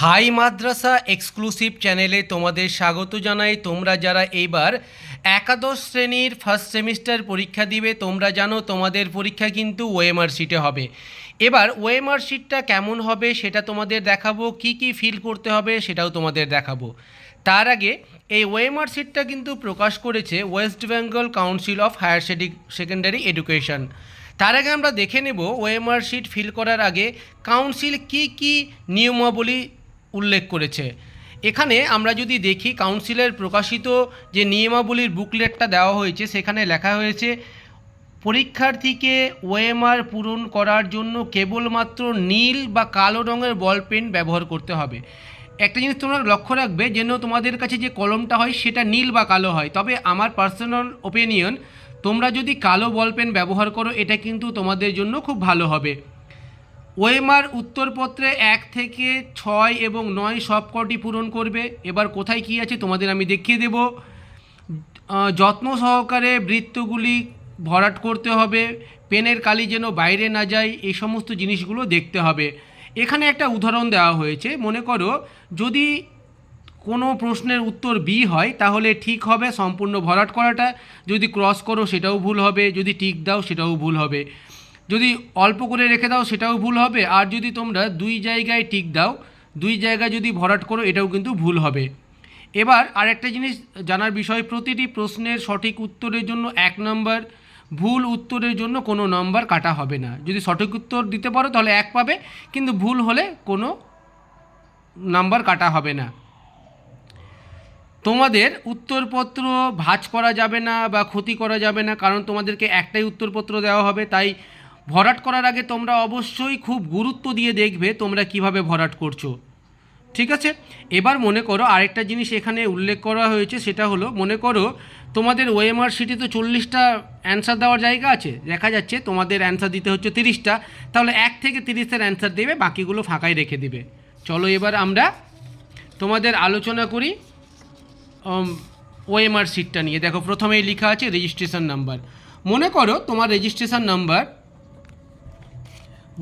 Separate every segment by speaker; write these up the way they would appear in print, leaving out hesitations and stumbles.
Speaker 1: High মাদ্রাসা exclusive চ্যানেলে তোমাদের স্বাগত জানাই। তোমরা যারা এইবার একাদশ শ্রেণীর ফার্স্ট সেমিস্টার পরীক্ষা দিবে, তোমরা জানো তোমাদের পরীক্ষা কিন্তু ওএমআর শিটে হবে। এবার ওএমআর শিটটা কেমন হবে সেটা তোমাদের দেখাবো, কি কি ফিল করতে হবে সেটাও তোমাদের দেখাবো। তার আগে এই ওএমআর শিটটা কিন্তু প্রকাশ করেছে West Bengal Council of Higher Secondary Education. তার আগে আমরা দেখে নেব ওএমআর শিট ফিল করার আগে কাউন্সিল কি কি নিয়মাবলী উল্লেখ করেছে। এখানে আমরা যদি দেখি কাউন্সিলের প্রকাশিত যে নিয়মাবলীর বুকলেটটা দেওয়া হয়েছে, সেখানে লেখা হয়েছে পরীক্ষার্থীকে ওএমআর পূরণ করার জন্য কেবলমাত্র নীল বা কালো রঙের বল পেন ব্যবহার করতে হবে। একটা জিনিস তোমরা লক্ষ্য রাখবে, যেন তোমাদের কাছে যে কলমটা হয় সেটা নীল বা কালো হয়। তবে আমার পার্সোনাল ওপিনিয়ন, তোমরা যদি কালো বল পেন ব্যবহার করো এটা কিন্তু তোমাদের জন্য খুব ভালো হবে। ওএমআর উত্তরপত্রে 1 থেকে 6 এবং 9 সবকটি পূরণ করবে। এবার কোথায় কী আছে তোমাদের আমি দেখিয়ে দেব। যত্ন সহকারে বৃত্তগুলি ভরাট করতে হবে, পেনের কালি যেন বাইরে না যায়, এই সমস্ত জিনিসগুলো দেখতে হবে। এখানে একটা উদাহরণ দেওয়া হয়েছে, মনে করো যদি কোনো প্রশ্নের উত্তর বি হয় তাহলে ঠিক হবে সম্পূর্ণ ভরাট করাটা, যদি ক্রস করো সেটাও ভুল হবে, যদি টিক দাও সেটাও ভুল হবে, যদি অল্প করে রেখে দাও সেটাও ভুল হবে, আর যদি তোমরা 2 জায়গায় টিক দাও, 2 জায়গায় যদি ভরাট করো এটাও কিন্তু ভুল হবে। এবার আরেকটা জিনিস জানার বিষয়, প্রতিটি প্রশ্নের সঠিক উত্তরের জন্য 1 নম্বর, ভুল উত্তরের জন্য কোনো নম্বর কাটা হবে না। যদি সঠিক উত্তর দিতে পারো তাহলে 1 পাবে, কিন্তু ভুল হলে কোনো নাম্বার কাটা হবে না। তোমাদের উত্তরপত্র ভাঁজ করা যাবে না বা ক্ষতি করা যাবে না, কারণ তোমাদেরকে একটাই উত্তরপত্র দেওয়া হবে। তাই ভরাট করার আগে তোমরা অবশ্যই খুব গুরুত্ব দিয়ে দেখবে তোমরা কিভাবে ভরাট করছো, ঠিক আছে। এবার মনে করো আরেকটা জিনিস এখানে উল্লেখ করা হয়েছে, সেটা হলো মনে করো তোমাদের ওএমআর শিটে তো 40টা অ্যান্সার দেওয়ার জায়গা আছে, দেখা যাচ্ছে তোমাদের অ্যান্সার দিতে হচ্ছে 30টা, তাহলে 1 থেকে 30-এর অ্যান্সার দেবে, বাকিগুলো ফাঁকাই রেখে দেবে। চলো এবার আমরা তোমাদের আলোচনা করি ওএমআর শিটটা নিয়ে। দেখো প্রথমেই লেখা আছে রেজিস্ট্রেশন নাম্বার। মনে করো তোমার রেজিস্ট্রেশন নাম্বার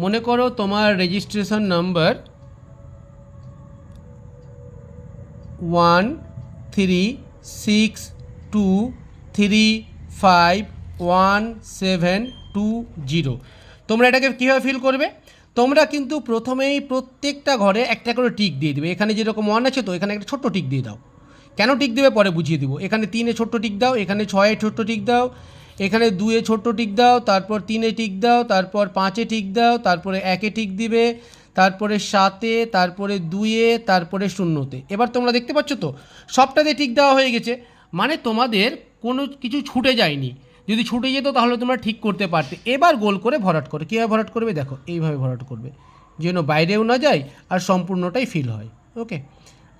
Speaker 1: 136235172 তোমরা এটাকে কীভাবে ফিল করবে? তোমরা কিন্তু প্রথমেই প্রত্যেকটা ঘরে একটা করে টিক দিয়ে দেবে। এখানে যেরকম 1 আছে তো এখানে একটা ছোট্ট টিক দিয়ে দাও। কেন টিক দেবে পরে বুঝিয়ে দিব। এখানে 3-এ ছোট্ট টিক দাও, এখানে 6-এ ছোট্ট টিক দাও, এখানে 2-এ ছোট্ট টিক দাও, তারপর 3-এ টিক দাও, তারপর 5-এ টিক দাও, তারপরে 1-এ টিক দিবে, তারপরে 7-এ, তারপরে 2-এ, তারপরে 0-তে। এবার তোমরা দেখতে পাচ্ছ তো সবটাতে টিক দেওয়া হয়ে গেছে, মানে তোমাদের কোনো কিছু ছুটে যায়নি। যদি ছুটে যেত তাহলে তোমরা ঠিক করতে পারতে। এবার গোল করে ভরাট করো। কীভাবে ভরাট করবে দেখো, এইভাবে ভরাট করবে যেন বাইরেও না যায় আর সম্পূর্ণটাই ফিল হয়। ওকে,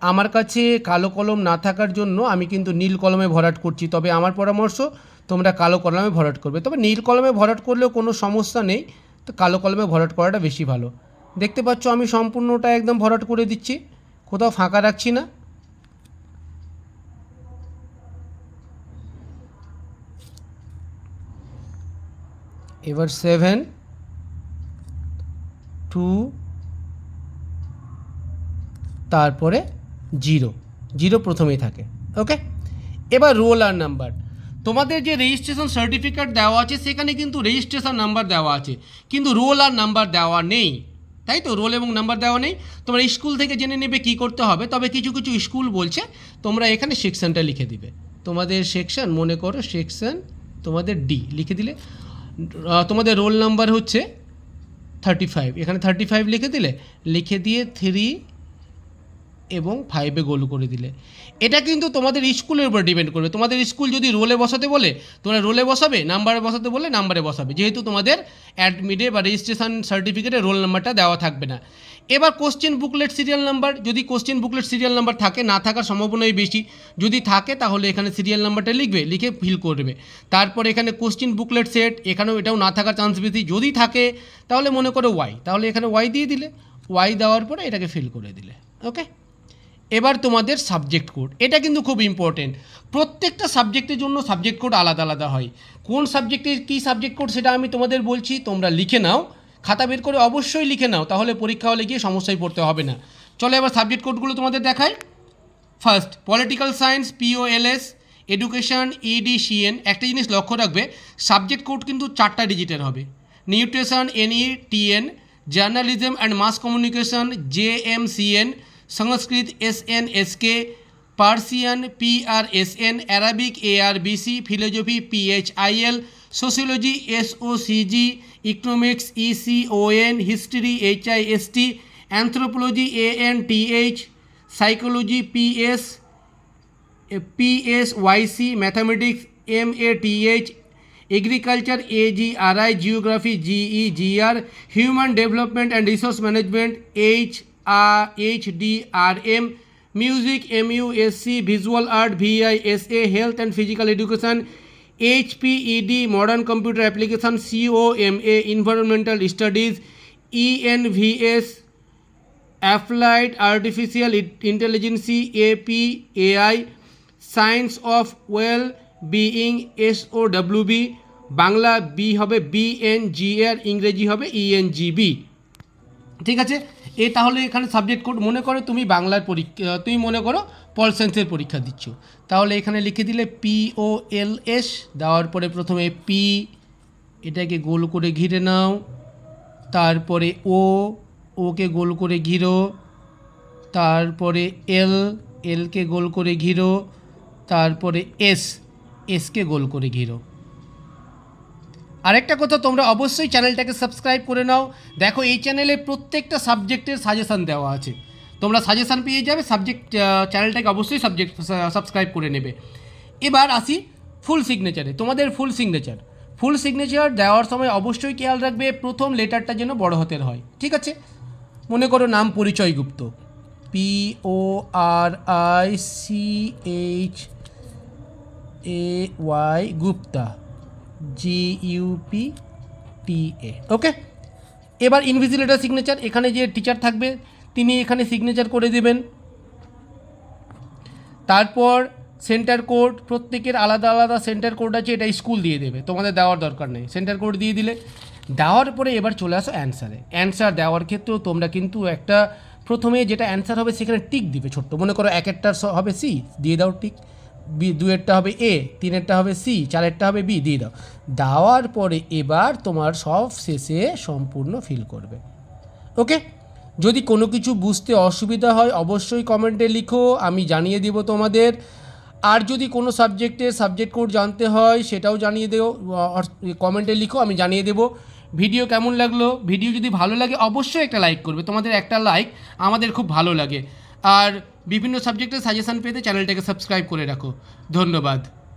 Speaker 1: আমার কাছে কালো কলম না থাকার জন্য আমি কিন্তু নীল কলমে ভরাট করছি, তবে আমার পরামর্শ তোমরা কালো কলমে ভরাট করবে। তবে নীল কলমে ভরাট করলেও কোনো সমস্যা নেই, তো কালো কলমে ভরাট করাটা বেশি ভালো। দেখতে পাচ্ছ আমি সম্পূর্ণটা একদম ভরাট করে দিচ্ছি, কোথাও ফাঁকা রাখছি না। এবার 7 2 তারপরে 0 প্রথমেই থাকে। ওকে, এবার রোল আর নাম্বার। তোমাদের যে রেজিস্ট্রেশন সার্টিফিকেট দেওয়া আছে সেখানে কিন্তু রেজিস্ট্রেশন নাম্বার দেওয়া আছে, কিন্তু রোল আর নাম্বার দেওয়া নেই, তাই তো? রোল এবং নাম্বার দেওয়া নেই। তোমরা স্কুল থেকে জেনে নেবে কী করতে হবে। তবে কিছু কিছু স্কুল বলছে তোমরা এখানে সেকশনটা লিখে দিবে। তোমাদের সেকশন, মনে করো সেকশন তোমাদের ডি লিখে দিলে, তোমাদের রোল নাম্বার হচ্ছে 35, এখানে 35 লিখে দিলে, লিখে দিয়ে 3 এবং 5-এ গোল করে দিলে। এটা কিন্তু তোমাদের স্কুলের উপর ডিপেন্ড করবে। তোমাদের স্কুল যদি রোলে বসাতে বলে তোমরা রোলে বসাবে, নাম্বারে বসাতে বলে নাম্বারে বসাবে, যেহেতু তোমাদের অ্যাডমিটে বা রেজিস্ট্রেশন সার্টিফিকেটে রোল নাম্বারটা দেওয়া থাকবে না। এবার কোশ্চেন বুকলেট সিরিয়াল নাম্বার, যদি কোশ্চেন বুকলেট সিরিয়াল নাম্বার থাকে, না থাকার সম্ভাবনাই বেশি। যদি থাকে তাহলে এখানে সিরিয়াল নাম্বারটা লিখবে, লিখে ফিল করবে। তারপর এখানে কোশ্চেন বুকলেট সেট, এখানেও এটাও না থাকার চান্স বেশি। যদি থাকে তাহলে মনে করো ওয়াই, তাহলে এখানে ওয়াই দিয়ে দিলে, ওয়াই দেওয়ার পরে এটাকে ফিল করে দিলে। ওকে, এবার তোমাদের সাবজেক্ট কোড, এটা কিন্তু খুব ইম্পর্টেন্ট। প্রত্যেকটা সাবজেক্টের জন্য সাবজেক্ট কোড আলাদা আলাদা হয়। কোন সাবজেক্টের কী সাবজেক্ট কোড সেটা আমি তোমাদের বলছি, তোমরা লিখে নাও, খাতা বের করে অবশ্যই লিখে নাও, তাহলে পরীক্ষা হলে গিয়ে সমস্যায় পড়তে হবে না। চলো এবার সাবজেক্ট কোডগুলো তোমাদের দেখাই। First political science POLS, education EDCN। একটা জিনিস লক্ষ্য রাখবে, সাবজেক্ট কোড কিন্তু 4টা ডিজিটের হবে। Nutrition NETN, journalism and mass communication JMCN, Sanskrit SNSK, Persian PRSN, Arabic ARBC, philosophy PHIL, sociology SOCG, economics ECON, history HIST, anthropology ANTH, psychology PSYC, mathematics MATH, agriculture AGRI, geography GEGR, human development and resource management HDRM, music MUSC, visual art VISA, health and physical education HPED, modern computer application COMA, environmental studies ENVS, applied artificial intelligence APAI, science of well being SOWB, Bangla B হবে BNGR, ইংরেজি হবে ENGB। ঠিক আছে, তাহলে এখানে subject code. মনে করো তুমি বাংলার পরীক্ষা, তুমি মনে করো পল সায়েন্সের পরীক্ষা দিচ্ছ, তাহলে এখানে লিখে দিলে POLS, দেওয়ার পরে প্রথমে P, এটাকে গোল করে ঘিরে নাও, তারপরে ওকে গোল করে ঘিরো, তারপরে এলকে গোল করে ঘিরো, তারপরে এসকে গোল করে ঘিরো। আরেকটা কথা, তোমরা অবশ্যই চ্যানেলটাকে সাবস্ক্রাইব করে নাও। দেখো এই চ্যানেলে প্রত্যেকটা সাবজেক্টের সাজেশান দেওয়া আছে, তোমরা সাজেশান পেয়ে যাবে। চ্যানেলটাকে অবশ্যই সাবস্ক্রাইব করে নেবে। এবার আসি ফুল সিগনেচারে। তোমাদের ফুল সিগনেচার দেওয়ার সময় অবশ্যই খেয়াল রাখবে প্রথম লেটারটা যেন বড় হাতের হয়। ঠিক আছে, মনে করো নাম পরিচয় গুপ্ত, PORICHAY গুপ্তা, GUPTA। ওকে, এবার ইনভিজিলেটর সিগনেচার, এখানে যে টিচার থাকবে তিনি এখানে সিগনেচার করে দেবেন। তারপর সেন্টার কোড, প্রত্যেকের আলাদা আলাদা সেন্টার কোড আছে, এটা স্কুল দিয়ে দেবে, তোমাদের দেওয়ার দরকার নেই। সেন্টার কোড দিয়ে দিলে, দেওয়ার পরে এবার চলে আসো অ্যান্সারে। অ্যান্সার দেওয়ার ক্ষেত্রেও তোমরা কিন্তু একটা প্রথমে যেটা অ্যান্সার হবে সেখানে টিক দিবে ছোট্ট। মনে করো 1-এরটা হবে C, দিয়ে দাও টিক। 2-এরটা হবে A, 3-এরটা হবে C, 4-এরটা হবে B, দিয়ে দাও। দেওয়ার পরে এবার তোমার সব শেষে সম্পূর্ণ ফিল করবে। ওকে, যদি কোনো কিছু বুঝতে অসুবিধা হয় অবশ্যই কমেন্টে লিখো, আমি জানিয়ে দেবো তোমাদের। আর যদি কোনো সাবজেক্ট কোড জানতে হয় সেটাও জানিয়ে দেবো, কমেন্টে লিখো, আমি জানিয়ে দেবো। ভিডিও কেমন লাগলো? ভিডিও যদি ভালো লাগে অবশ্যই একটা লাইক করবে, তোমাদের একটা লাইক আমাদের খুব ভালো লাগে। আর বিভিন্ন সাবজেক্টের সাজেশান পেতে চ্যানেলটাকে সাবস্ক্রাইব করে রাখো। ধন্যবাদ।